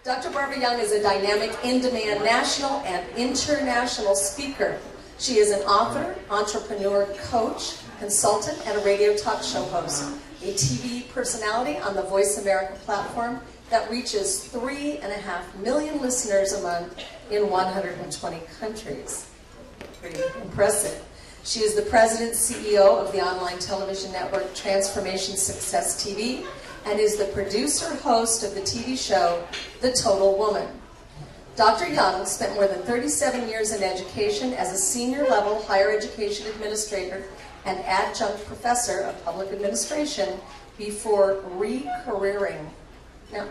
Dr. Barbara Young is a dynamic, in-demand national and international speaker. She is an author, entrepreneur, coach, consultant, and a radio talk show host. A TV personality on the Voice America platform that reaches 3.5 million listeners a month in 120 countries. Pretty impressive. She is the president CEO of the online television network Transformation Success TV and is the producer-host of the TV show The Total Woman. Dr. Young spent more than 37 years in education as a senior-level higher education administrator and adjunct professor of public administration before re-careering. Now,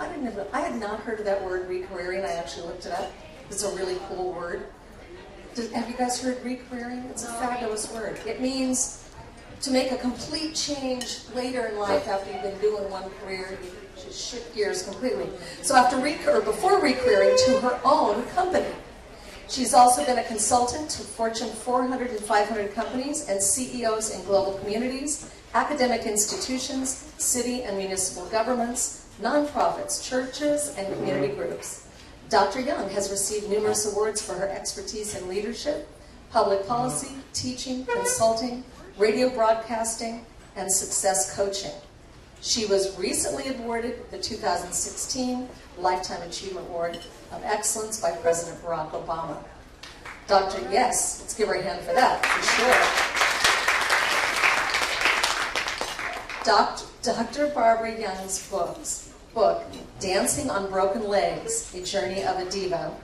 I had not heard of that word, re-careering. I actually looked it up. It's a really cool word. Have you guys heard re-careering? It's a fabulous word. It means to make a complete change later in life after you've been doing one career, you just shift gears completely. So before re-careering to her own company. She's also been a consultant to Fortune 400 and 500 companies and CEOs in global communities, academic institutions, city and municipal governments, nonprofits, churches, and community groups. Dr. Young has received numerous awards for her expertise in leadership, public policy, teaching, consulting, radio broadcasting, and success coaching. She was recently awarded the 2016 Lifetime Achievement Award of Excellence by President Barack Obama. Yes, let's give her a hand for that, for sure. Dr. Barbara Young's book, Dancing on Broken Legs, A Journey of a Diva,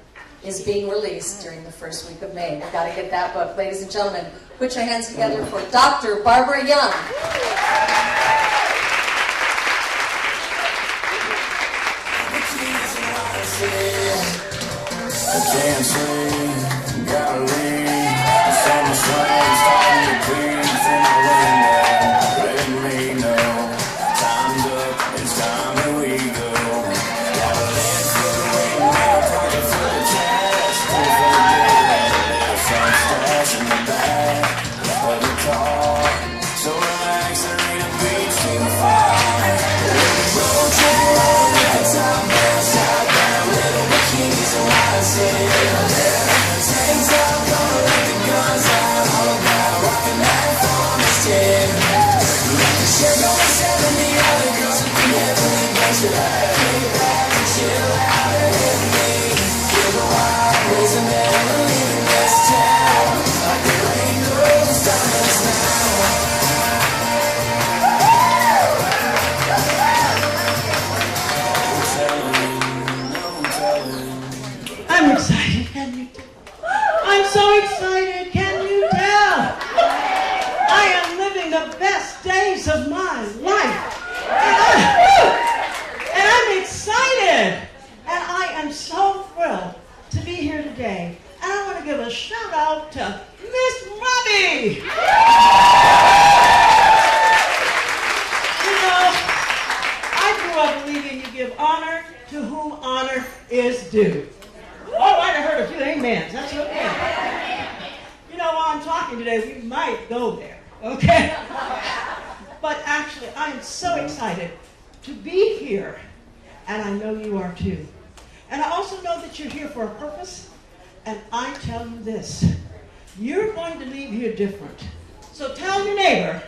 is being released during the first week of May. We've got to get that book. Ladies and gentlemen, put your hands together for Dr. Barbara Young. I can't sleep, gotta leave. The summer sun starting to creep through my window, letting me know time's up, it's time that we go. Gotta let through the window, pocket full of cash, full of debt, there's some stash in the back of the car. So relax, there ain't a beach too far. Road trip all the way top down, top down, little bikinis and wide sail. Tank top, gonna let the guns out, all about rockin' that on the stair. Like the shit on 70 other girls with the heavenly bunch of that. Kick back and chill out and hit me. Feel the wild ways and never leaving this town. Like there ain't no stopping us now. I'm excited, can you tell? I'm so excited, can you tell? I am living the best days of my life. And I'm excited. And I am so thrilled to be here today. And I want to give a shout out to Miss Robbie. You know, I grew up believing you give honor to whom honor is due. All right, I heard a few amens. That's okay. You know, while I'm talking today, we might go there, okay? But actually, I am so excited to be here, and I know you are too. And I also know that you're here for a purpose, and I tell you this, you're going to leave here different. So tell your neighbor,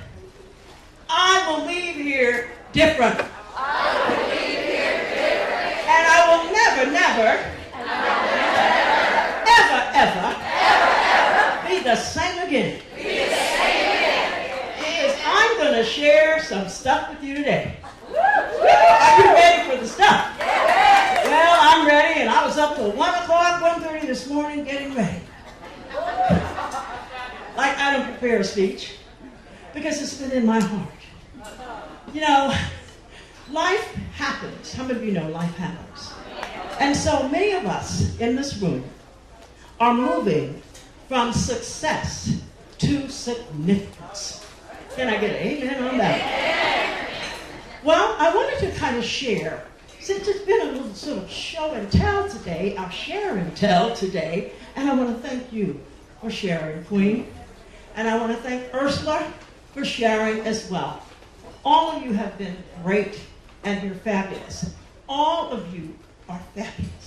I will leave here different. I will leave here different. And I will never ever be the same again. Because I'm going to share some stuff with you today. Are you ready for the stuff? Well, I'm ready, and I was up till 1 o'clock, 1:30 this morning getting ready. Like I don't prepare a speech, because it's been in my heart. You know, life happens. How many of you know life happens? And so many of us in this room are moving from success to significance. Can I get an amen on that? Well, I wanted to kind of share, since it's been a little sort of show and tell today, I'll share and tell today, and I want to thank you for sharing, Queen. And I want to thank Ursula for sharing as well. All of you have been great, and you're fabulous. All of you are fabulous.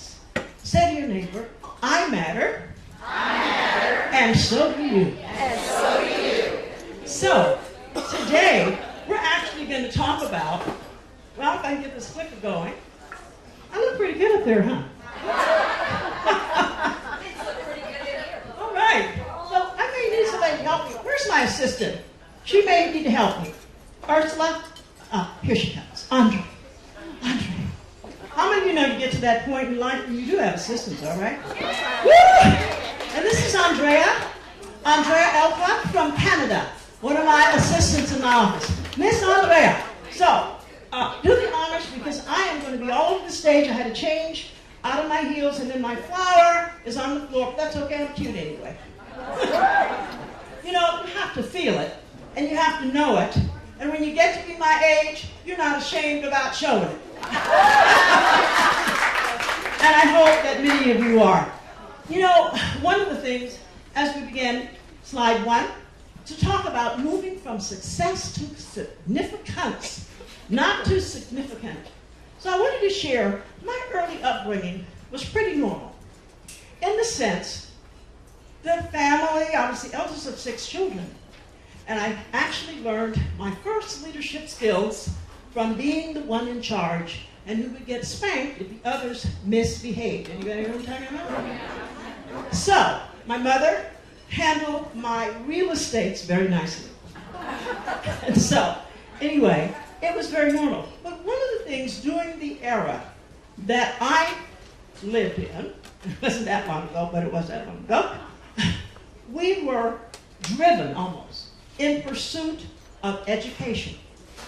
neighbor, I matter. I matter. And so do you. And so do you. So, today, we're actually going to talk about, well, if I can get this clicker going. I look pretty good up there, huh? All right. So, I may need somebody to help me. Where's my assistant? She may need to help me. Ursula? Here she comes. Andre. How many of you know you get to that point in life when you do have assistants, all right? Woo! And this is Andrea Elka from Canada, one of my assistants in my office. Miss Andrea. So, do the honors because I am going to be all over the stage. I had to change out of my heels, and then my flower is on the floor. But that's okay, I'm cute anyway. You know, you have to feel it, and you have to know it. And when you get to be my age, you're not ashamed about showing it. And I hope that many of you are. You know, one of the things, as we begin slide 1, to talk about moving from success to significance, not too significant. So I wanted to share my early upbringing was pretty normal. In the sense, the family, I was the eldest of 6 children. And I actually learned my first leadership skills from being the one in charge and who would get spanked if the others misbehaved. Anybody know what I'm talking about? So, my mother handled my real estates very nicely. And so, anyway, it was very normal. But one of the things during the era that I lived in, it wasn't that long ago, but it was that long ago, we were driven almost in pursuit of education.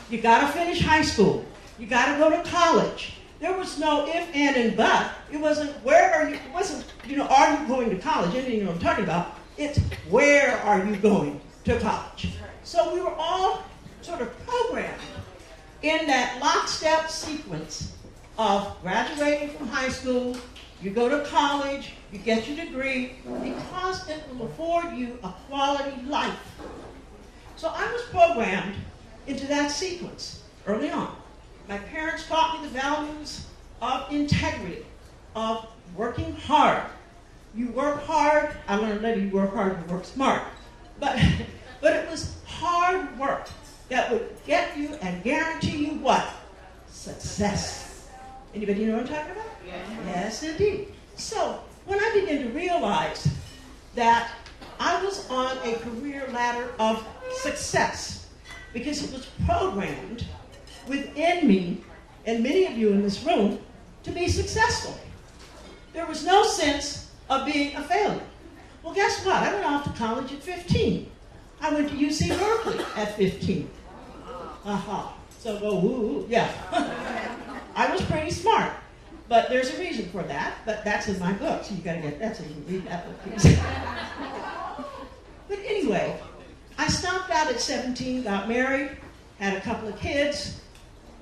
You gotta finish high school. You gotta go to college. There was no if, and but. It wasn't where are you, it wasn't, are you going to college? Anything you know what I'm talking about. It's where are you going to college? So we were all sort of programmed in that lockstep sequence of graduating from high school, you go to college, you get your degree, because it will afford you a quality life. So I was programmed into that sequence early on. My parents taught me the values of integrity, of working hard. You work hard. I learned later you work hard, you work smart. But it was hard work that would get you and guarantee you what? Success. Anybody know what I'm talking about? Yes, indeed. So when I began to realize that I was on a career ladder of success, because it was programmed within me, and many of you in this room, to be successful. There was no sense of being a failure. Well, guess what? I went off to college at 15. I went to UC Berkeley at 15. So go, woo, yeah. I was pretty smart, but there's a reason for that, but that's in my book, so you gotta get that so you can read that book, please. But anyway, I stopped out at 17, got married, had a couple of kids.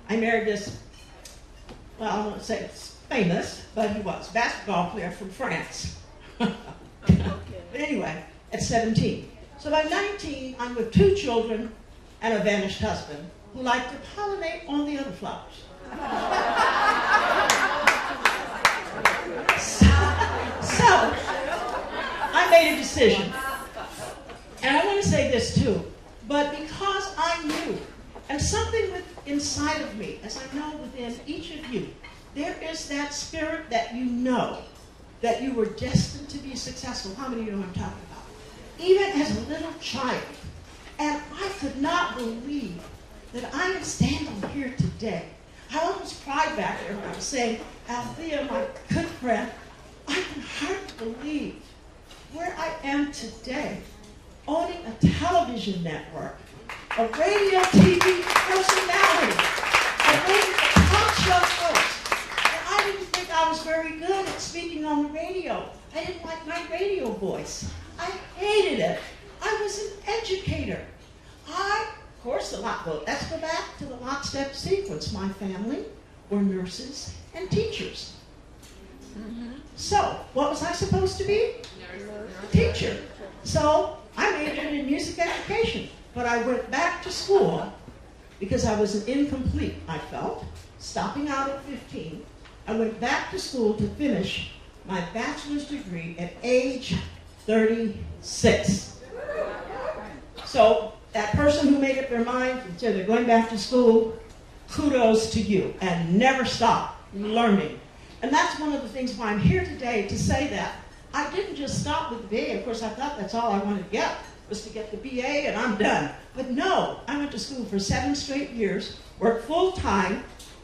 I married this, well, I won't say it's famous, but he was, basketball player from France. But anyway, at 17. So by 19, I'm with 2 children and a vanished husband who liked to pollinate on the other flowers. So I made a decision. And I want to say this too, but because I knew, and something inside of me, as I know within each of you, there is that spirit that you know that you were destined to be successful. How many of you know what I'm talking about? Even as a little child. And I could not believe that I am standing here today. I almost cried back there when I was saying, Althea, my good friend, I can hardly believe where I am today, owning a television network, a radio TV personality, a radio talk show host. And I didn't think I was very good at speaking on the radio. I didn't like my radio voice. I hated it. I was an educator. Of course, let's go back to the lockstep sequence. My family were nurses and teachers. So, what was I supposed to be? A teacher. So, I majored in music education, but I went back to school because I was an incomplete, I felt, stopping out at 15. I went back to school to finish my bachelor's degree at age 36. So that person who made up their mind and said they're going back to school, kudos to you, and never stop learning. And that's one of the things why I'm here today, to say that I didn't just stop with the BA. Of course, I thought that's all I wanted to get, was to get the BA and I'm done. But no, I went to school for 7 straight years, worked full time,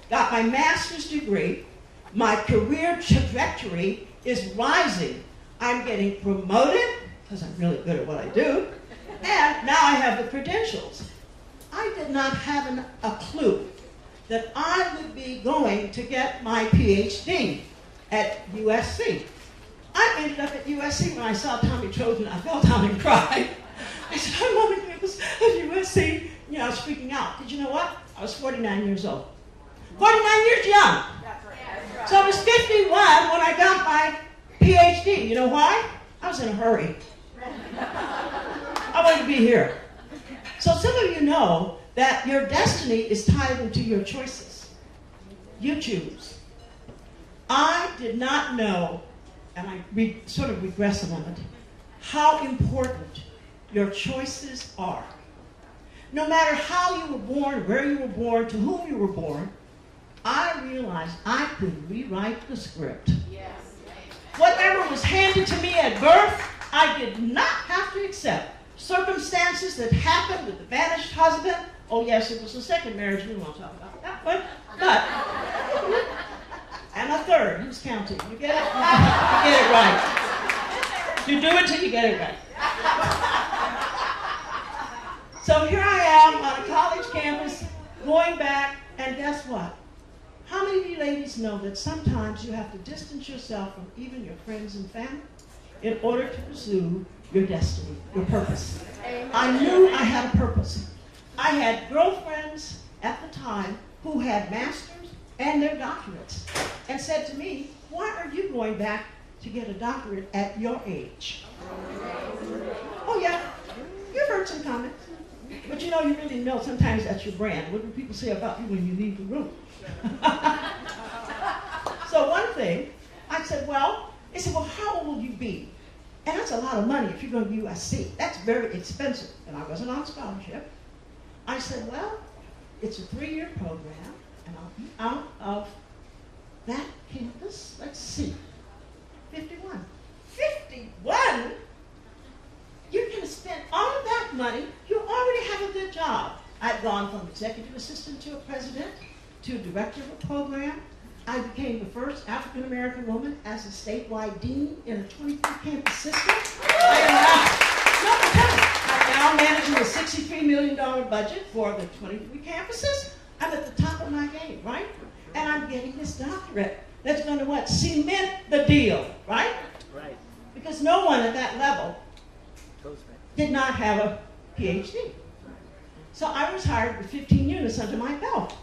got my master's degree. My career trajectory is rising. I'm getting promoted, because I'm really good at what I do, and now I have the credentials. I did not have a clue that I would be going to get my PhD at USC. I ended up at USC when I saw Tommy Trojan. I fell down and cried. I said, I'm on the campus at USC. You know, I was freaking out. Did you know what? I was 49 years old. 49 years young. So I was 51 when I got my PhD. You know why? I was in a hurry. I wanted to be here. So some of you know that your destiny is tied into your choices. You choose. I did not know, and I sort of regress a moment, how important your choices are. No matter how you were born, where you were born, to whom you were born, I realized I could rewrite the script. Yes. Whatever was handed to me at birth, I did not have to accept. Circumstances that happened with the vanished husband, oh yes, it was the second marriage, we won't talk about that one, but, and a third, who's counting? You get it? You get it right. You do it till you get it right. So here I am on a college campus, going back, and guess what? How many of you ladies know that sometimes you have to distance yourself from even your friends and family in order to pursue your destiny, your purpose? I knew I had a purpose. I had girlfriends at the time who had masters and their doctorates and said to me, why are you going back to get a doctorate at your age? Oh yeah, you've heard some comments. But you know, you really know sometimes that's your brand. What do people say about you when you leave the room? So one thing, I said, well, they said, well, how old will you be? And that's a lot of money if you're going to USC. That's very expensive. And I wasn't on scholarship. I said, well, it's a 3-year program, and I'll be out of that campus, let's see, 51. 51? You're going to spend all of that money. You already have a good job. I've gone from executive assistant to a president to director of a program. I became the first African-American woman as a statewide dean in a 23-campus system. I'm now managing a $63 million budget for the 23 campuses. I'm at the top of my game, right? And I'm getting this doctorate that's going to what? Cement the deal, right? Right. Because no one at that level did not have a PhD. So I was hired with 15 units under my belt.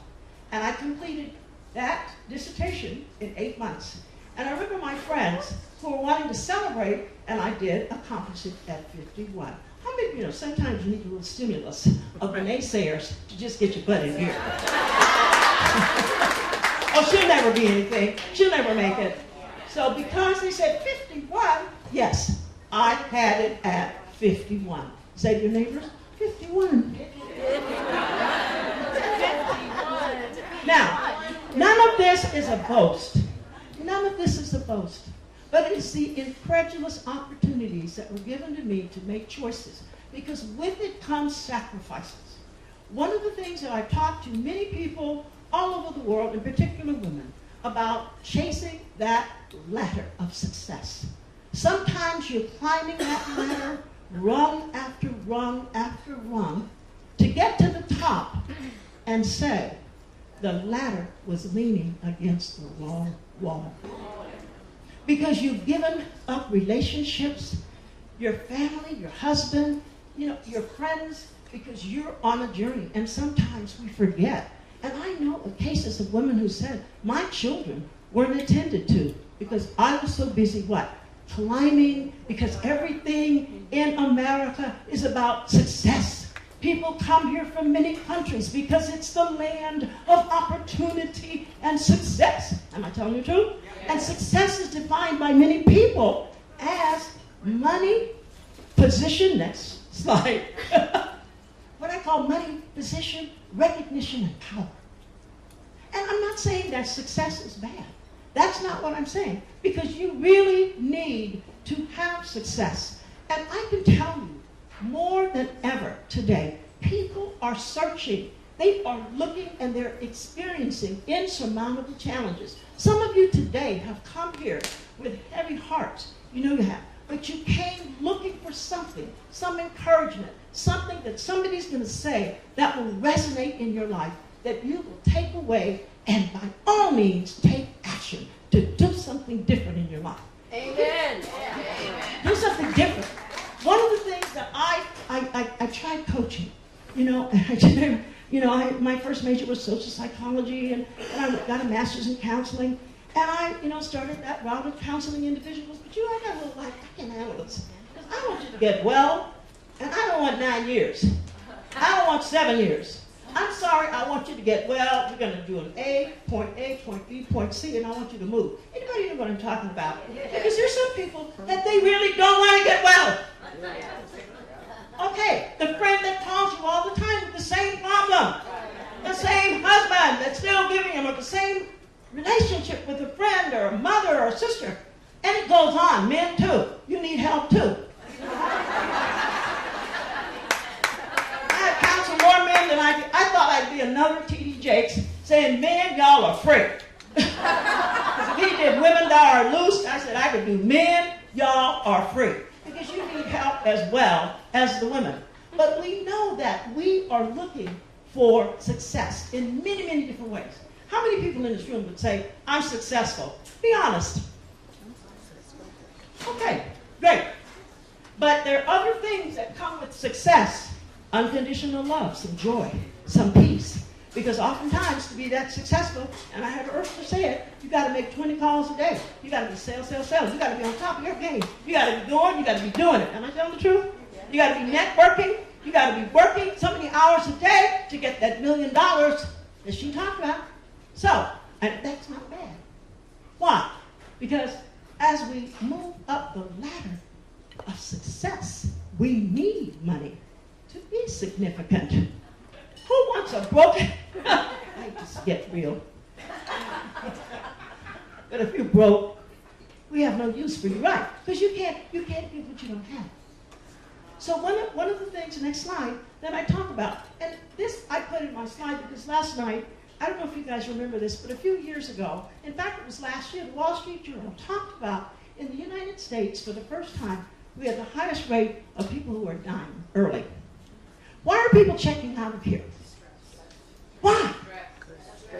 And I completed that dissertation in 8 months. And I remember my friends who were wanting to celebrate, and I did accomplish it at 51. How many of you know sometimes you need a little stimulus of the naysayers to just get your butt in here? Oh, she'll never be anything. She'll never make it. So because they said 51, yes, I had it at 51. Say to your neighbors, 51. 51. Now, none of this is a boast. None of this is a boast. But it's the incredulous opportunities that were given to me to make choices. Because with it comes sacrifices. One of the things that I've talked to many people all over the world, in particular women, about chasing that ladder of success. Sometimes you're climbing that ladder rung after rung after rung to get to the top and say, the ladder was leaning against the wrong wall. Because you've given up relationships, your family, your husband, you know, your friends, because you're on a journey. And sometimes we forget. And I know of cases of women who said, my children weren't attended to because I was so busy, what? Climbing, because everything in America is about success. People come here from many countries because it's the land of opportunity and success. Am I telling you the truth? And success is defined by many people as money, position, next slide, what I call money, position, recognition, and power. And I'm not saying that success is bad. That's not what I'm saying, because you really need to have success. And I can tell you, more than ever today, people are searching. They are looking and they're experiencing insurmountable challenges. Some of you today have come here with heavy hearts. You know you have. But you came looking for something, some encouragement, something that somebody's going to say that will resonate in your life, that you will take away and by all means take action to do something different in your life. Amen. Do something different. One of the things that I tried coaching, my first major was social psychology, and I got a master's in counseling, and I started that route of counseling individuals. But I got a little like, I can't handle this, because I want you to get well, and I don't want 9 years. I don't want 7 years. I'm sorry, I want you to get well. We're going to do an A, point B, point C, and I want you to move. Anybody know what I'm talking about? Because there's some people that they really don't want to get well. Okay, the friend that calls you all the time with the same problem, the same husband that's still giving him, or the same relationship with a friend or a mother or a sister, and it goes on. Men too. You need help too. I counsel more men than I thought I'd be another T.D. Jakes saying, men, y'all are free. Because if he did women that are loose, I said I could do men, y'all are free. Because you need help as well as the women. But we know that we are looking for success in many, many different ways. How many people in this room would say, I'm successful? Be honest. Okay, great. But there are other things that come with success. Unconditional love, some joy, some peace. Because oftentimes to be that successful, and I heard Ursula say it, you got to make 20 calls a day. You got to be sales. You got to be on top of your game. You got to be going, you got to be doing it. Am I telling the truth? You got to be networking. You got to be working so many hours a day to get that $1 million that she talked about. So, and that's not bad. Why? Because as we move up the ladder of success, we need money to be significant. Who wants a broken? I just get real. But if you're broke, we have no use for you, right? Because you can't give what you don't have. So one of the things, next slide, that I talk about, and this I put in my slide because last night, I don't know if you guys remember this, but a few years ago, in fact it was last year, the Wall Street Journal talked about in the United States for the first time, we have the highest rate of people who are dying early. Why are people checking out of here? Why?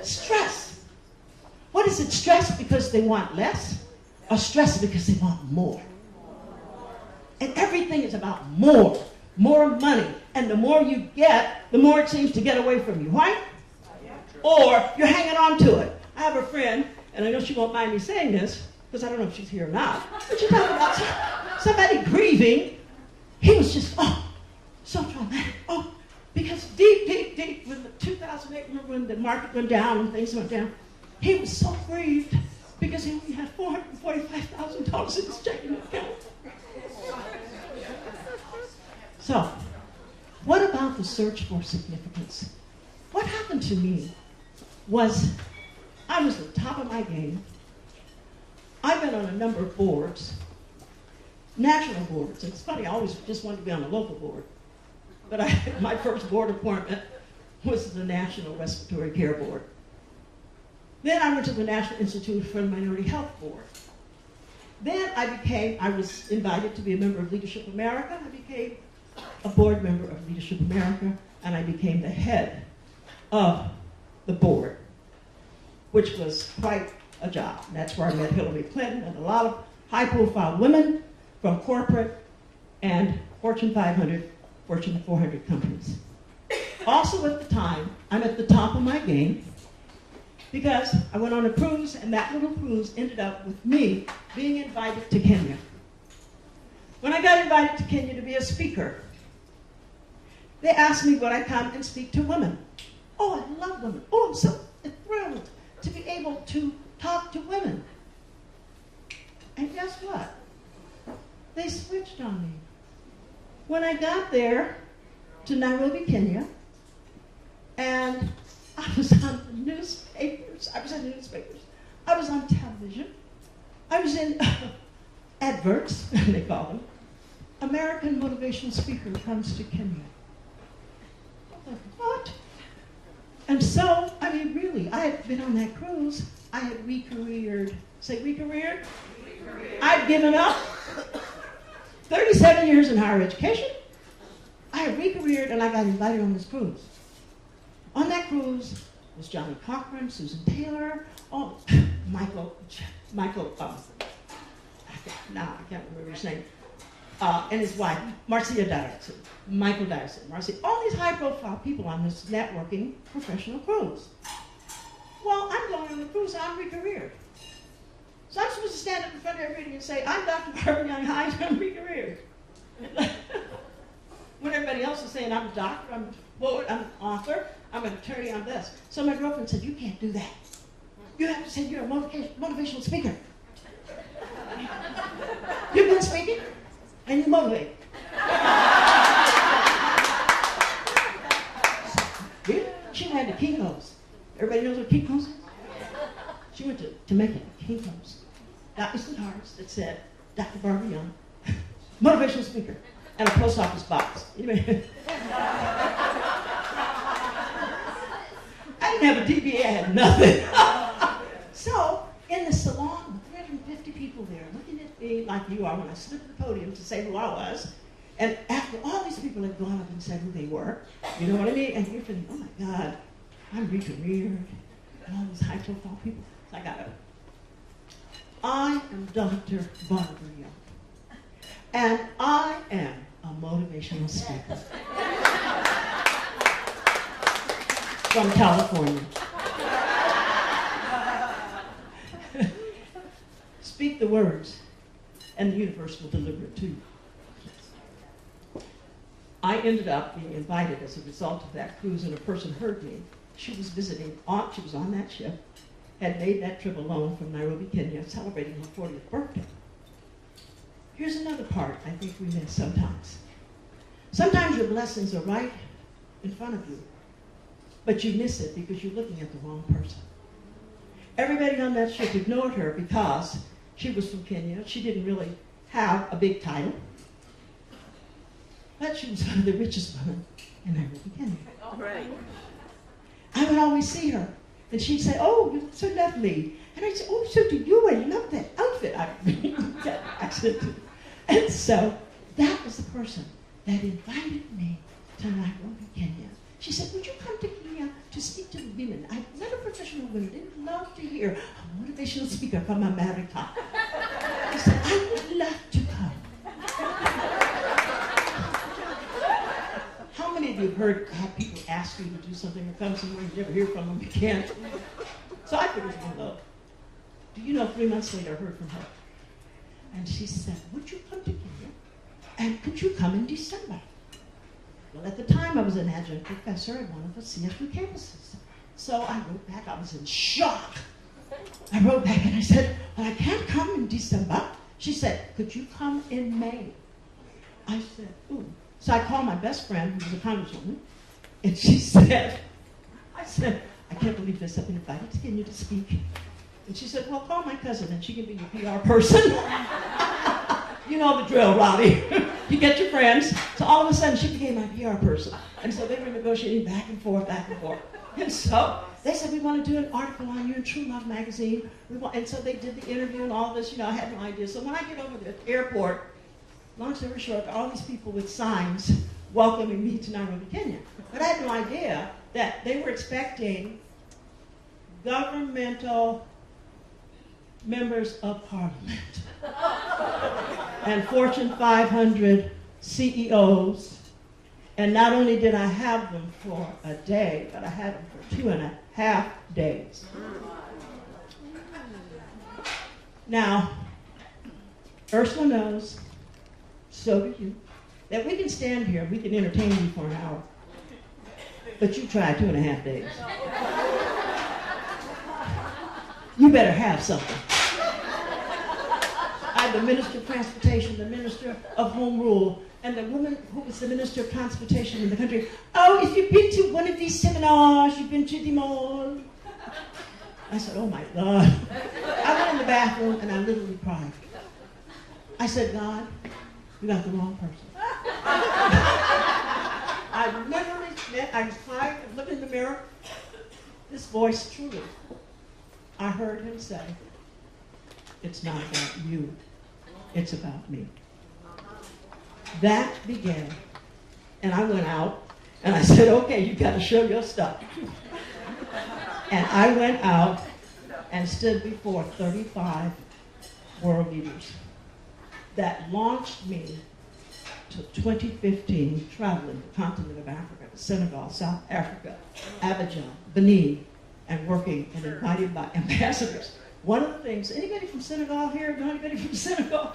Stress. What is it? Stress because they want less? Or stress because they want more? And everything is about more money. And the more you get, the more it seems to get away from you, right? Or you're hanging on to it. I have a friend, and I know she won't mind me saying this, because I don't know if she's here or not, but you're talking about somebody grieving. He was just, so traumatic. Because deep, when the 2008, remember when the market went down and things went down, he was so grieved because he only had $445,000 in his checking account. So, what about the search for significance? What happened to me was I was at the top of my game. I've been on a number of boards, national boards. It's funny, I always just wanted to be on a local board. But my first board appointment was the National Respiratory Care Board. Then I went to the National Institute for Minority Health Board. Then I was invited to be a member of Leadership America. I became a board member of Leadership America, and I became the head of the board, which was quite a job. And that's where I met Hillary Clinton and a lot of high-profile women from corporate and Fortune 500, Fortune 400 companies. Also at the time, I'm at the top of my game because I went on a cruise, and that little cruise ended up with me being invited to Kenya. When I got invited to Kenya to be a speaker, they asked me would I come and speak to women. I love women. I'm so thrilled to be able to talk to women. what? They switched on me. When I got there to Nairobi, Kenya, and I was on the newspapers, I was on television, I was in adverts, they call them. American motivational speaker comes to Kenya. I was like, what? And so, I mean, really, I had been on that cruise. I had re-careered. Say re-careered? I'd given up 37 years in higher education. I had re-careered, and I got invited on this cruise. On that cruise was Johnny Cochran, Susan Taylor, Michael, I can't remember his name, and his wife, Marcia Dyerson, Michael Dyerson, Marcia, all these high-profile people on this networking professional cruise. Well, I'm going on the cruise, I'm re-careered. So I'm supposed to stand up in front of everybody and say, I'm Dr. Barbara Young Hines, I'm re-careered. When everybody else is saying, I'm a doctor, I'm a poet, I'm an author, I'm an attorney, I'm this. So my girlfriend said, you can't do that. You have to say you're a motivational speaker. You've been speaking, and you motivate. She went to Kinko's. Everybody knows what Kinko's is? She went to Jamaica, Kinko's. Got me some cards that said, Dr. Barbara Young, motivational speaker, and a post office box. I didn't have a DBA, I had nothing. So, in the salon, 350 people there, looking at me like you are when I stood at the podium to say who I was, and after all these people had gone up and said who they were, you know what I mean? And you're thinking, oh my God, I'm re-careered, and all these high-profile people. So I got up. I am Dr. Barbara Young, and I am a motivational speaker from California. Speak the words, and the universe will deliver it to you. I ended up being invited as a result of that cruise, and a person heard me. She was visiting, she was on that ship, had made that trip alone from Nairobi, Kenya, celebrating her 40th birthday. Here's another part I think we miss sometimes. Sometimes your blessings are right in front of you, but you miss it because you're looking at the wrong person. Everybody on that ship ignored her because she was from Kenya. She didn't really have a big title, but she was one of the richest women in Nairobi, Kenya. All right. I would always see her, and she'd say, oh, you're so lovely. And I'd say, oh, so do you. I love that outfit. And so that was the person that invited me to Nairobi, Kenya. She said, would you come to Kenya to speak to the women? A lot of professional women, they would love to hear a motivational speaker from America. I said, I would love to come. How many of you have had people ask you to do something or come somewhere and you never hear from them again? So I figured, well, do you know 3 months later I heard from her. And she said, would you come to Kenya? And could you come in December? Well, at the time I was an adjunct professor at one of the CSU campuses. So I wrote back, I was in shock. I wrote back and I said, well, I can't come in December. She said, could you come in May? I said, ooh. So I called my best friend, who was a congresswoman, and she said, I can't believe this, I've been invited to Kenya to speak. And she said, well, call my cousin and she can be your PR person. You know the drill, Robbie. You get your friends. So all of a sudden she became my PR person. And so they were negotiating back and forth, back and forth. And so they said, we want to do an article on you in True Love magazine. And so they did the interview and all this, I had no idea. So when I get over to the airport, long story short, all these people with signs welcoming me to Nairobi, Kenya. But I had no idea that they were expecting governmental members of parliament and Fortune 500 CEOs. And not only did I have them for a day, but I had them for 2.5 days. Now, Ursula knows, so do you, that we can stand here, we can entertain you for an hour, but you tried 2.5 days. You better have something. I had the Minister of Transportation, the Minister of Home Rule, and the woman who was the Minister of Transportation in the country. Oh, if you've been to one of these seminars, you've been to them all. I said, oh my God. I went in the bathroom and I literally cried. I said, God, you got the wrong person. I literally, I was crying, I looked in the mirror. This voice, truly, I heard him say, it's not about you, it's about me. That began, and I went out, and I said, okay, you got to show your stuff. And I went out and stood before 35 world leaders. That launched me to 2015, traveling the continent of Africa, Senegal, South Africa, Abidjan, Benin, and working and invited by ambassadors. One of the things, anybody from Senegal here? Know anybody from Senegal?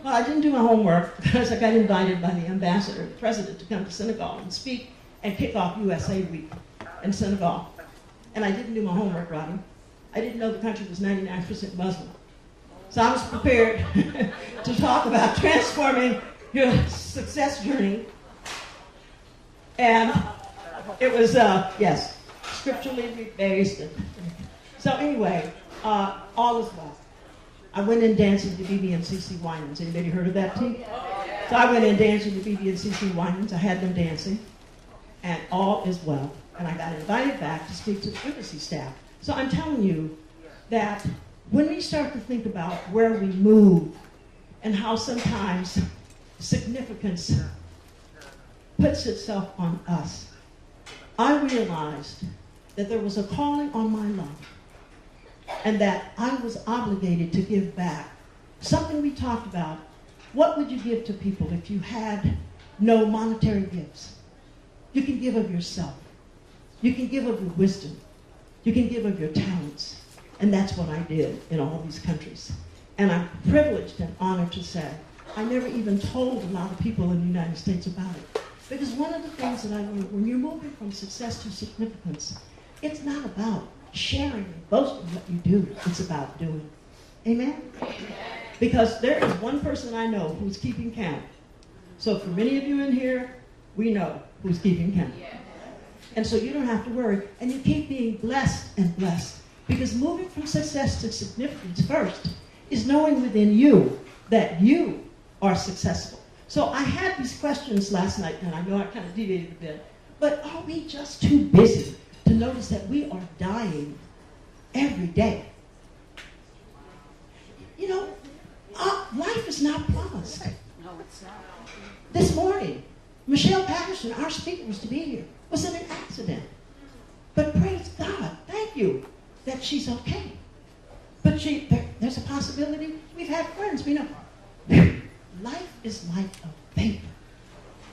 Well, I didn't do my homework because I got invited by the ambassador, the president, to come to Senegal and speak and kick off USA Week in Senegal. And I didn't do my homework, Rodney. I didn't know the country was 99% Muslim. So I was prepared to talk about transforming your success journey. And it was, yes, scripturally based. So anyway, all is well. I went in dancing to BB and CC Winans. Anybody heard of that team? So I went in dancing to BB and CC Winans. I had them dancing. And all is well. And I got invited back to speak to the embassy staff. So I'm telling you that when we start to think about where we move and how sometimes significance puts itself on us, I realized that there was a calling on my life and that I was obligated to give back. Something we talked about, what would you give to people if you had no monetary gifts? You can give of yourself. You can give of your wisdom. You can give of your talents. And that's what I did in all these countries. And I'm privileged and honored to say, I never even told a lot of people in the United States about it. Because one of the things that I learned, when you're moving from success to significance, it's not about sharing and boasting what you do. It's about doing. Amen? Because there is one person I know who's keeping count. So for many of you in here, we know who's keeping count. And so you don't have to worry. And you keep being blessed and blessed. Because moving from success to significance first is knowing within you that you are successful. So I had these questions last night, and I know I kind of deviated a bit, but are we just too busy to notice that we are dying every day? You know, life is not promised. No, it's not. This morning, Michelle Patterson, our speaker was to be here, was in an accident. But praise God, thank you, that she's okay. But there's a possibility. We've had friends, we know. Life is like a vapor.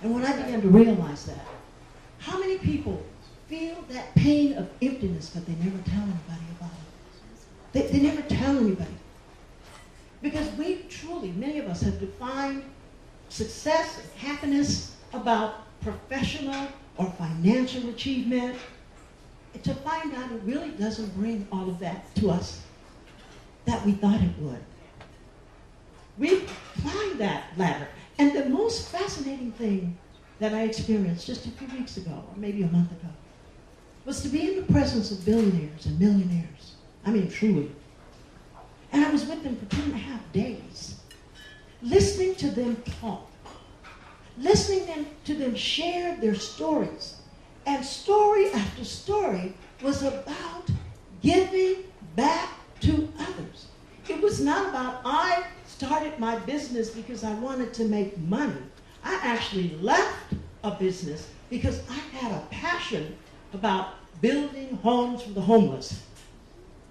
And when I began to realize that, how many people feel that pain of emptiness, but they never tell anybody about it? They never tell anybody. Because we truly, many of us have defined success and happiness about professional or financial achievement, to find out it really doesn't bring all of that to us that we thought it would. We climbed that ladder. And the most fascinating thing that I experienced just a few weeks ago, or maybe a month ago, was to be in the presence of billionaires and millionaires. I mean, truly. And I was with them for 2.5 days, listening to them talk, listening to them share their stories. And story after story was about giving back to others. It was not about, I started my business because I wanted to make money. I actually left a business because I had a passion about building homes for the homeless.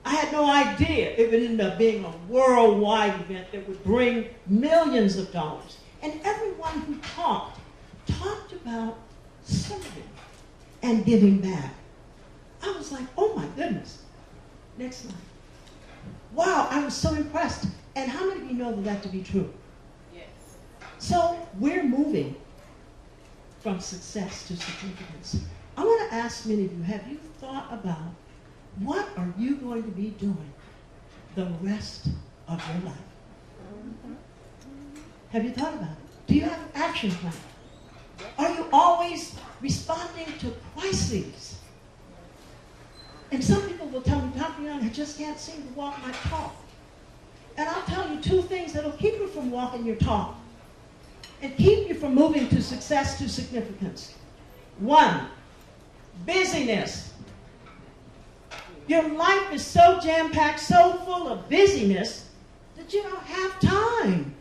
I had no idea it would end up being a worldwide event that would bring millions of dollars. And everyone who talked about serving and giving back. I was like, oh my goodness. Next slide. Wow, I was so impressed. And how many of you know that to be true? Yes. So we're moving from success to significance. I want to ask many of you, have you thought about what are you going to be doing the rest of your life? Have you thought about it? Do you have an action plan? Are you always responding to crises? And some people will tell me, Dr. Young, I just can't seem to walk my talk. And I'll tell you two things that'll keep you from walking your talk and keep you from moving to success, to significance. One, busyness. Your life is so jam-packed, so full of busyness that you don't have time.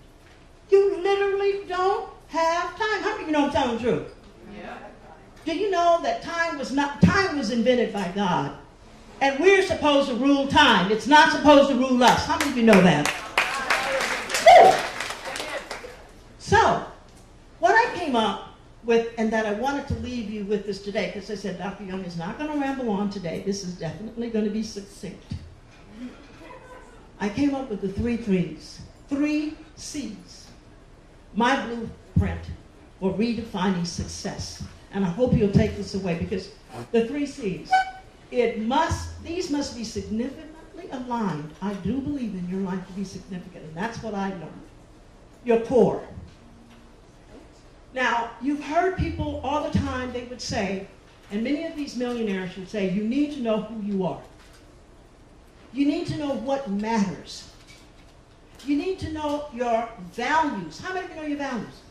You literally don't have time. How many of you know I'm telling the truth? Yeah. Do you know that time was invented by God? And we're supposed to rule time. It's not supposed to rule us. How many of you know that? So, what I came up with, and that I wanted to leave you with this today, because I said Dr. Young is not going to ramble on today. This is definitely going to be succinct. I came up with the 3 C's. 3 C's. My blueprint for redefining success. And I hope you'll take this away, because the 3 C's, these must be significantly aligned. I do believe in your life to be significant, and that's what I learned. Your core. Now, you've heard people all the time, they would say, and many of these millionaires would say, you need to know who you are. You need to know what matters. You need to know your values. How many of you know your values?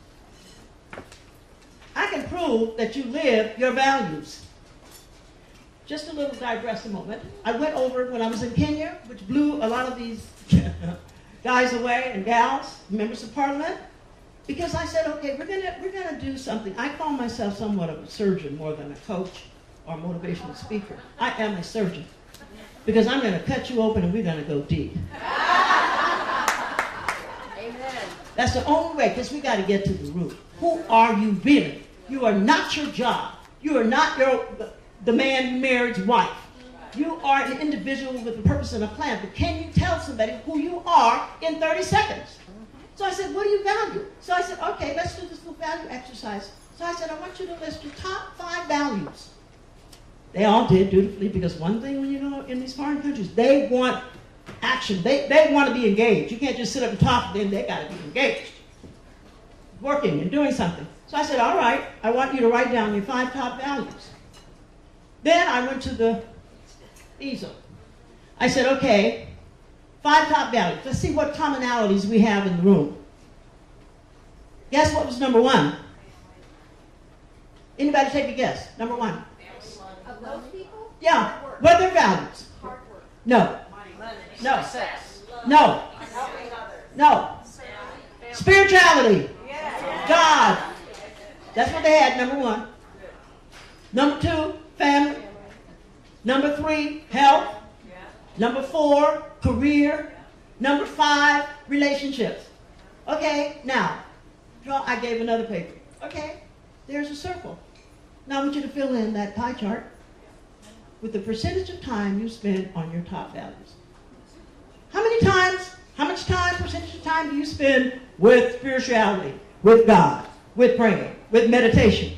I can prove that you live your values. Just a little digress a moment. I went over when I was in Kenya, which blew a lot of these guys away and gals, members of parliament, because I said, okay, we're gonna do something. I call myself somewhat of a surgeon more than a coach or motivational speaker. I am a surgeon, because I'm gonna cut you open and we're gonna go deep. Amen. That's the only way, because we got to get to the root. Who are you really? You are not your job. You are not the man you married's wife. You are an individual with a purpose and a plan. But can you tell somebody who you are in 30 seconds? So I said, what do you value? So I said, okay, let's do this little value exercise. So I said, I want you to list your top 5 values. They all did dutifully, because one thing when you go in these foreign countries, they want action. They want to be engaged. You can't just sit up and talk to them. They got to be engaged, working and doing something. So I said, all right, I want you to write down your 5 top values. Then I went to the easel. I said, okay, 5 top values. Let's see what commonalities we have in the room. Guess what was number 1? Anybody take a guess? Number 1. Of those people? Yeah. What are their values? Hard work. No. Money. No. Sex. No. Helping others. No. Spirituality. Yeah. God. That's what they had, number 1. Number 2, family. Number 3, health. Number 4, career. Number 5, relationships. Okay, now, I gave another paper. Okay, there's a circle. Now I want you to fill in that pie chart with the percentage of time you spend on your top values. How much time, percentage of time do you spend with spirituality, with God, with praying, with meditation?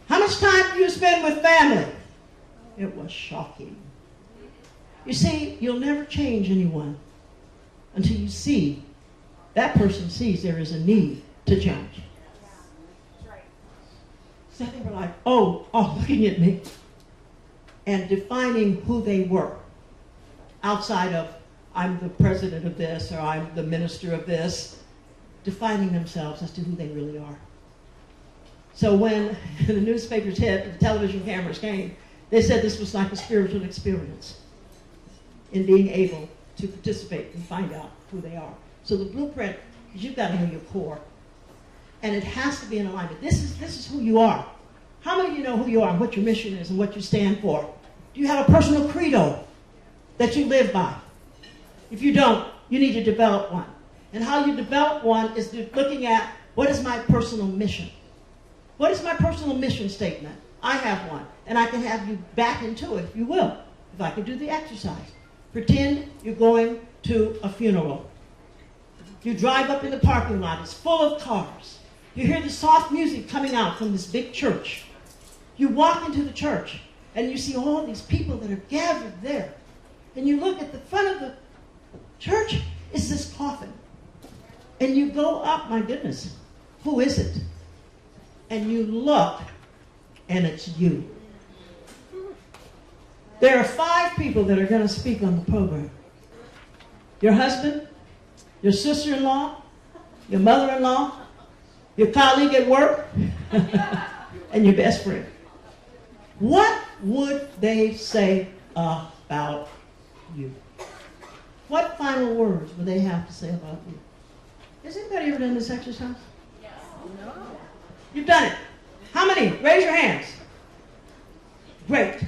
How much time do you spend with family? It was shocking. You see, you'll never change anyone until you see, that person sees there is a need to change. So they were like, oh, looking at me and defining who they were outside of, I'm the president of this or I'm the minister of this, defining themselves as to who they really are. So when the newspapers hit, the television cameras came, they said this was like a spiritual experience in being able to participate and find out who they are. So the blueprint is you've got to know your core. And it has to be in alignment. This is who you are. How many of you know who you are and what your mission is and what you stand for? Do you have a personal credo that you live by? If you don't, you need to develop one. And how you develop one is looking at, what is my personal mission? What is my personal mission statement? I have one. And I can have you back into it, if you will, if I could do the exercise. Pretend you're going to a funeral. You drive up in the parking lot. It's full of cars. You hear the soft music coming out from this big church. You walk into the church, and you see all these people that are gathered there. And you look at the front of the church. is this coffin. And you go up, my goodness, who is it? And you look, and it's you. There are 5 people that are going to speak on the program. Your husband, your sister-in-law, your mother-in-law, your colleague at work, and your best friend. What would they say about you? What final words would they have to say about you? Has anybody ever done this exercise? Yes. No. You've done it. How many? Raise your hands. Great.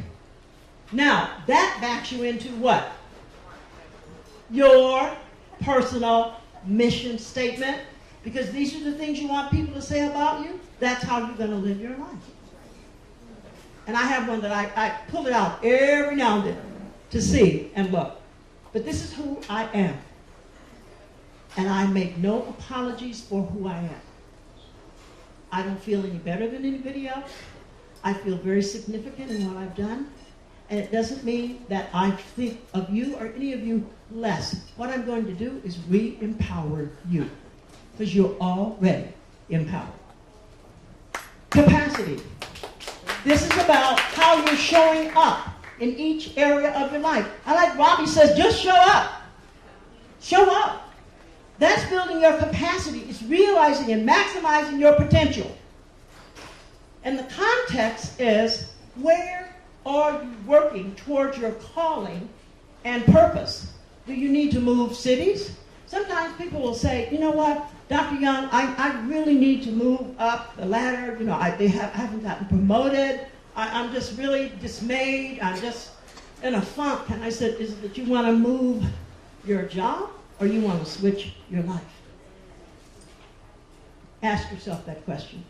Now, that backs you into what? Your personal mission statement. Because these are the things you want people to say about you. That's how you're going to live your life. And I have one that I pull it out every now and then to see and look. But this is who I am. And I make no apologies for who I am. I don't feel any better than anybody else. I feel very significant in what I've done. And it doesn't mean that I think of you or any of you less. What I'm going to do is re-empower you. Because you're already empowered. Capacity. This is about how you're showing up in each area of your life. I like Robbie says, just show up. Show up. That's building your capacity. It's realizing and maximizing your potential. And the context is, where are you working towards your calling and purpose? Do you need to move cities? Sometimes people will say, you know what, Dr. Young, I really need to move up the ladder. You know, I haven't gotten promoted. I'm just really dismayed. I'm just in a funk. And I said, is it that you want to move your job or you want to switch your life? Ask yourself that question.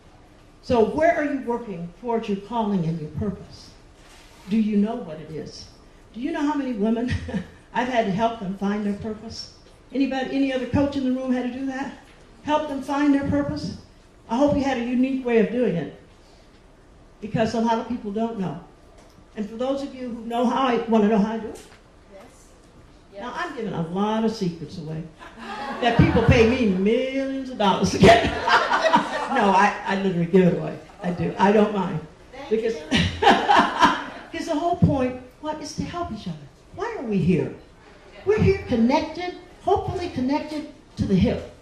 So where are you working towards your calling and your purpose? Do you know what it is? Do you know how many women I've had to help them find their purpose? Anybody, any other coach in the room had to do that? Help them find their purpose? I hope you had a unique way of doing it, because a lot of people don't know. And for those of you who know how, I want to know how to do it. Yes. Now, I'm giving a lot of secrets away that people pay me millions of dollars to get. No, I literally give it away. I do. I don't mind. Because because the whole point, what, is to help each other. Why are we here? We're here connected, hopefully connected to the hip.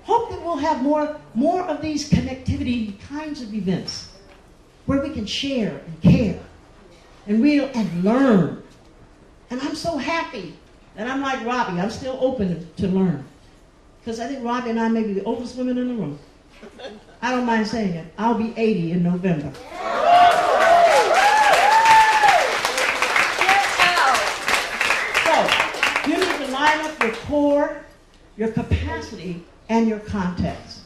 Hope that we'll have more of these connectivity kinds of events where we can share and care and real and learn. And I'm so happy that I'm like Robbie. I'm still open to learn. Because I think Robbie and I may be the oldest women in the room. I don't mind saying it. I'll be 80 in November. So, you need to line up your core, your capacity, and your context.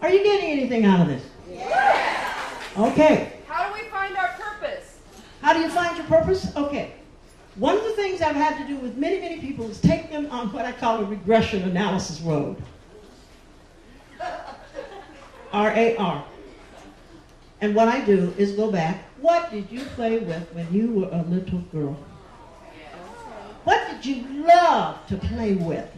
Are you getting anything out of this? Yes. Okay. How do we find our purpose? How do you find your purpose? Okay. One of the things I've had to do with many, many people is take them on what I call a regression analysis road. RAR. And what I do is go back. What did you play with when you were a little girl? What did you love to play with?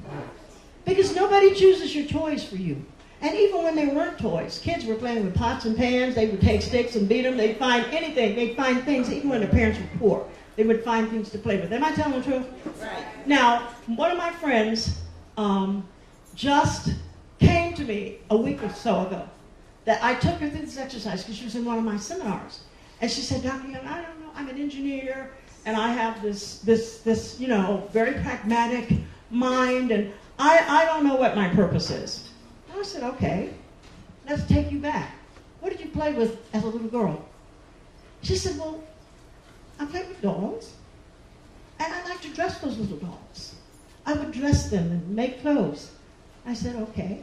Because nobody chooses your toys for you. And even when they weren't toys, kids were playing with pots and pans. They would take sticks and beat them. They'd find anything. They'd find things, even when their parents were poor. They would find things to play with. Am I telling the truth? Right. Now, one of my friends just came to me a week or so ago that I took her through this exercise because she was in one of my seminars. And she said, Dr. Young, I don't know, I'm an engineer, and I have this very pragmatic mind, and I don't know what my purpose is. And I said, okay, let's take you back. What did you play with as a little girl? She said, well, I played with dolls, and I like to dress those little dolls. I would dress them and make clothes. I said, okay,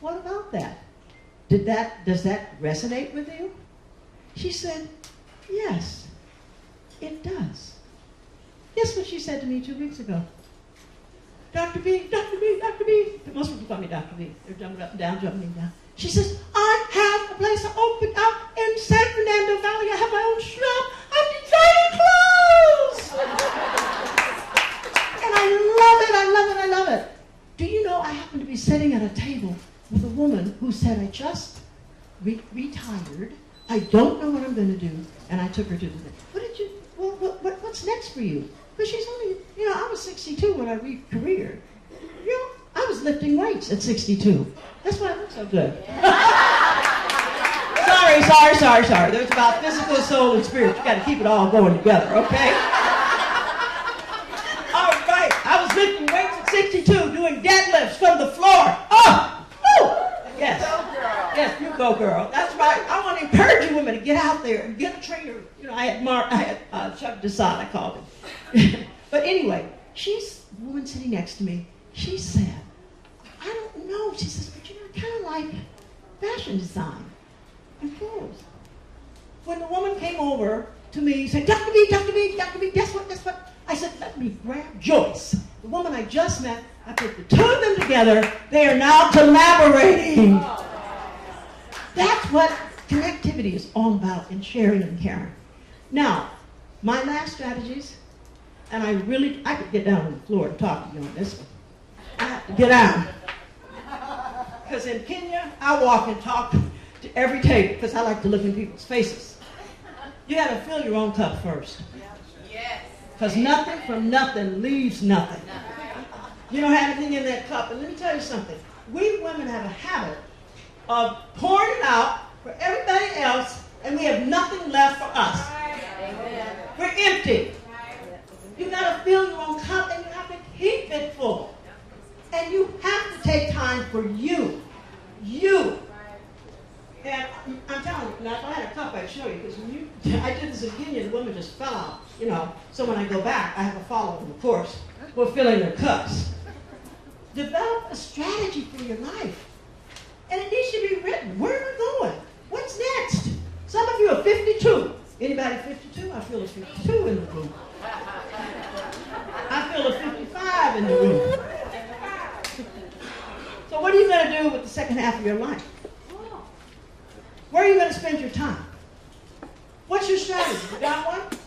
what about that? Does that resonate with you? She said, yes, it does. Guess what she said to me 2 weeks ago? Dr. B, Dr. B, Dr. B. Most people call me Dr. B. They're jumping up and down, jumping down. She says, I have a place open out in San Fernando Valley. I have my own shop. I'm designing clothes. And I love it, I love it, I sitting at a table with a woman who said, I just retired. I don't know what I'm going to do. And I took her to the thing. What's next for you? Because she's only, I was 62 when I re-careered. I was lifting weights at 62. That's why I look so good. Sorry. There's about physical, soul, and spirit. You got to keep it all going together, okay? All right. I was lifting weights at 62, doing deadlifts from the floor. Oh! Woo! Yes. Go, girl. Yes, you go, girl. That's right. I want to encourage you women to get out there and get a trainer. I had Chuck Desai, I called him. But anyway, she's the woman sitting next to me. She said, I don't know. She says, but I kind of like fashion design and clothes. When the woman came over to me, she said, Dr. B, guess what? I said, let me grab Joyce, the woman I just met. I put the two of them together. They are now collaborating. That's what connectivity is all about, and sharing and caring. Now, my last strategies, and I could get down on the floor and talk to you on this one. I have to get down. Because in Kenya, I walk and talk to every table because I like to look in people's faces. You got to fill your own cup first. Yes. Because nothing from nothing leaves nothing. You don't have anything in that cup. And let me tell you something. We women have a habit of pouring it out for everybody else, and we have nothing left for us. Amen. We're empty. You got to fill your own cup, and you have to keep it full. And you have to take time for you. You. And I'm telling you, now if I had a cup, I'd show you, because I did this in Kenya, the woman just fell out, So when I go back, I have a follow-up, of course. We're filling their cups. Develop a strategy for your life. And it needs to be written. Where am I going? What's next? Some of you are 52. Anybody 52? I feel a 52 in the room. I feel a 55 in the room. So what are you going to do with the second half of your life? Where are you going to spend your time? What's your strategy? You got one?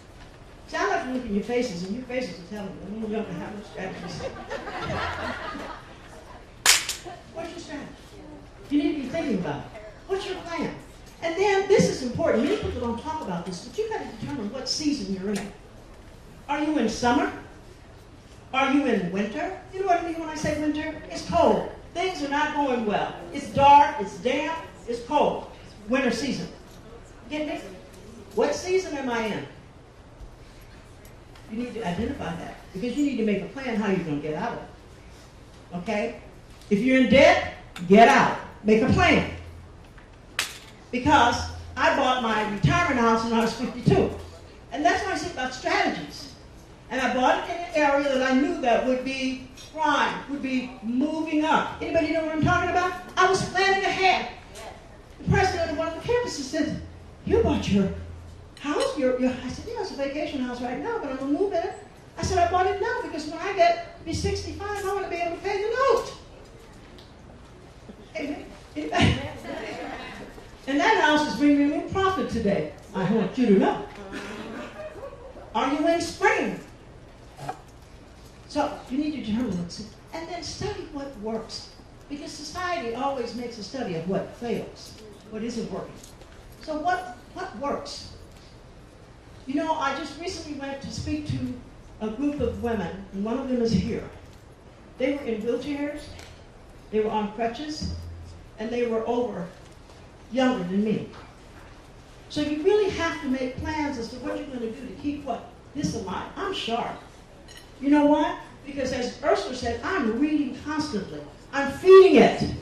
See, I like to look in your faces, and your faces are telling me, you don't have no strategies. What's your strategy? You need to be thinking about it. What's your plan? And then, this is important. Many people don't talk about this, but you've got to determine what season you're in. Are you in summer? Are you in winter? You know what I mean when I say winter? It's cold. Things are not going well. It's dark, it's damp, it's cold. Winter season. Get me? What season am I in? You need to identify that, because you need to make a plan how you're going to get out of it. Okay? If you're in debt, get out. Make a plan. Because I bought my retirement house when I was 52. And that's why I say about strategies. And I bought it in an area that I knew that would be prime, would be moving up. Anybody know what I'm talking about? I was planning ahead. The president of one of the campuses said, you bought your house? I said, yeah, it's a vacation house right now, but I'm going to move in it. I said, I bought it now because when I get to be 65, I want to be able to pay the note. Amen. And that house is bringing me profit today. I want you to know. Are you in spring? So you need to determine what's in, and then study what works. Because society always makes a study of what fails, what isn't working. So what works? I just recently went to speak to a group of women, and one of them is here. They were in wheelchairs, they were on crutches, and they were younger than me. So you really have to make plans as to what you're going to do to keep this alive. I'm sharp. You know why? Because as Ursula said, I'm reading constantly. I'm feeding it,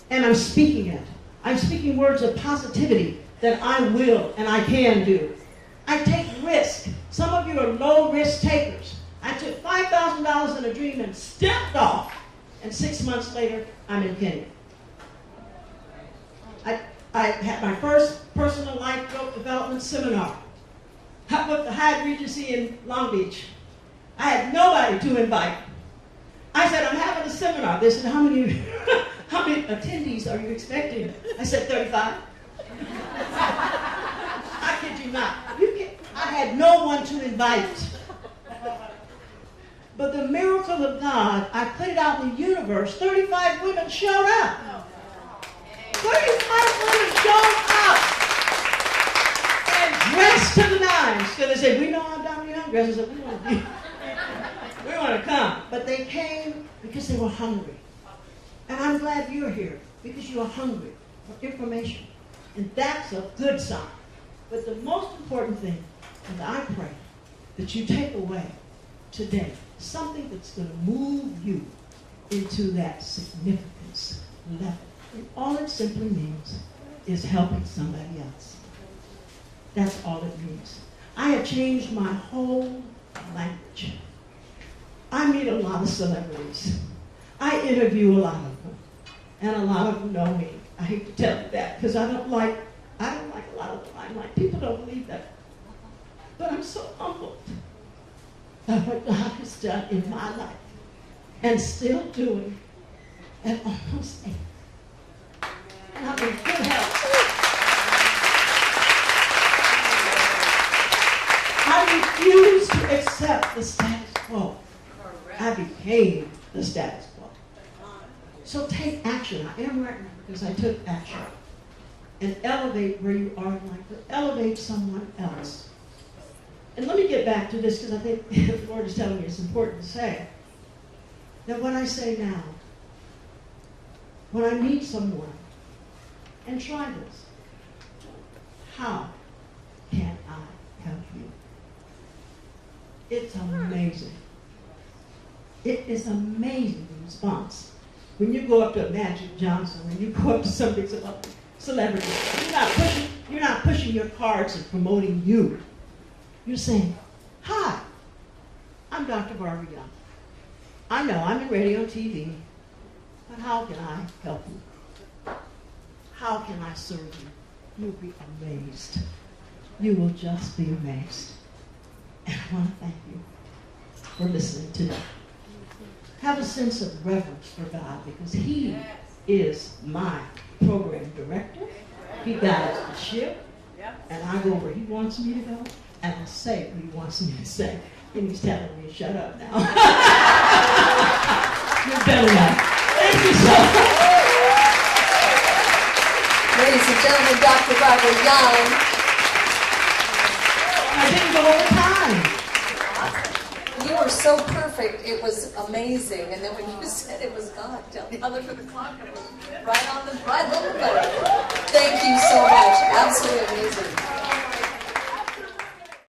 and I'm speaking it. I'm speaking words of positivity that I will and I can do. I take risk. Some of you are low-risk takers. I took $5,000 in a dream and stepped off, and 6 months later, I'm in Kenya. I had my first personal life growth development seminar up at the Hyatt Regency in Long Beach. I had nobody to invite. I said, I'm having a seminar. They said, how many attendees are you expecting? I said, 35. I kid you not. I had no one to invite. But the miracle of God, I put it out in the universe. 35 women showed up. 35 women showed up. And dressed to the nines. So they said, we know how Dominique Young dresses. We want to come. But they came because they were hungry. And I'm glad you're here because you are hungry for information. And that's a good sign. But the most important thing, and I pray, that you take away today something that's going to move you into that significance level. And all it simply means is helping somebody else. That's all it means. I have changed my whole language. I meet a lot of celebrities. I interview a lot of them. And a lot of them know me. I hate to tell you that because I don't like a lot of the limelight. People don't believe that. But I'm so humbled at what God has done in my life and still doing at almost 80. And I'm in good health. I refuse to accept the status quo. I became the status quo. So take action. I am right now because I took action. And elevate where you are in life, but elevate someone else. And let me get back to this because I think the Lord is telling me it's important to say that what I say now, when I meet someone, and try this, how can I help you? It's amazing. It is amazing the response. When you go up to Magic Johnson, when you go up to somebody, celebrity, you're not pushing your cards and promoting you. You're saying, hi, I'm Dr. Barbara Young. I know I'm in radio and TV, but how can I help you? How can I serve you? You'll be amazed. You will just be amazed. And I want to thank you for listening today. Have a sense of reverence for God because He is my program director. He guides the ship, and I go where He wants me to go, and I say what He wants me to say. And He's telling me to shut up now. You're done enough. Thank you so much. Ladies and gentlemen, Dr. Barbara Young. I didn't go over time. You were so perfect. It was amazing. And then when you said it was God, I looked at the clock and it was right on the button. Thank you so much. Absolutely amazing.